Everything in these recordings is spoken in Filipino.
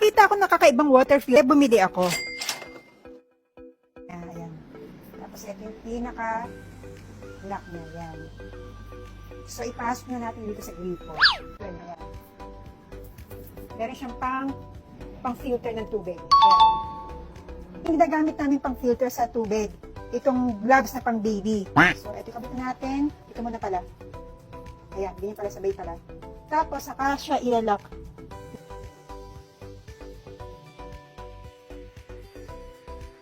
nakakita ako ng kakaibang water filter, bumili ako. Ayan. Tapos ito yung pinaka-lock niya. Ayan. So, ipasok na natin dito sa gripo. Ayan. Meron siyang pang-filter ng tubig. Ayan. Yung ginagamit namin pang-filter sa tubig, itong gloves na pang-baby. So, ito kabit natin. Ito muna pala. Ayan, ganyan pala, sabay pala. Tapos, saka siya ilalak.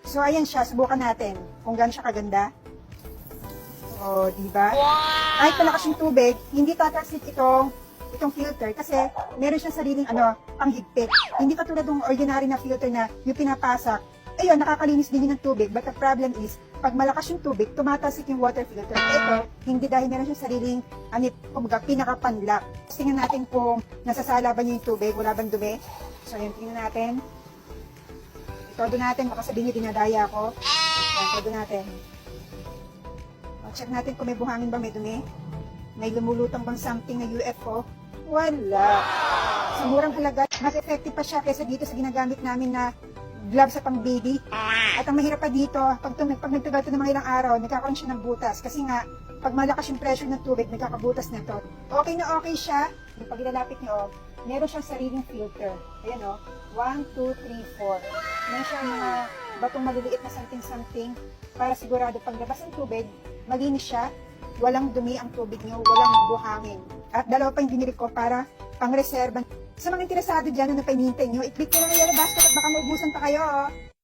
So, ayan siya. Subukan natin kung gaano siya kaganda. O, diba? Wow! Kahit malakas yung tubig, hindi tatasik itong filter kasi meron siyang sariling panghigpit. Hindi katulad ng ordinary na filter na yung pinapasak. Ayun, nakakalinis din yun ng tubig. But the problem is, pag malakas yung tubig, tumatasik yung water filter. Ito, hindi dahil meron siyang sariling pinaka-panlock. Tingnan natin kung nasasala ba niya yung tubig, wala bang dumi. So, yun, tingnan natin. Todo natin, baka sabihin niyo dinadaya ako. Ayan, todo natin. O, check natin kung may buhangin ba, may dumi. May lumulutang bang something na UFO. Wala. Sa murang halaga, mas effective pa siya kaysa dito sa ginagamit namin na gloves sa pang baby. At ang mahirap pa dito, pag nagtagal ito ng mga ilang araw, nagkakaroon siya ng butas. Kasi nga, pag malakas yung pressure ng tubig, nagkakabutas na ito. Okay na okay siya. Pag ilalapit niyo, meron siyang sariling filter. Ayan o. 1, 2, 3, 4. Meron siyang mga batong maliliit na something-something para sigurado paglabas ng tubig, malinis siya, walang dumi ang tubig niyo, walang buhangin. At dalawa pa yung binili ko para pang-reserva. Sa mga interesado dyan na napainintay nyo, i-click nyo lang yung yellow basket at baka maubusan pa kayo.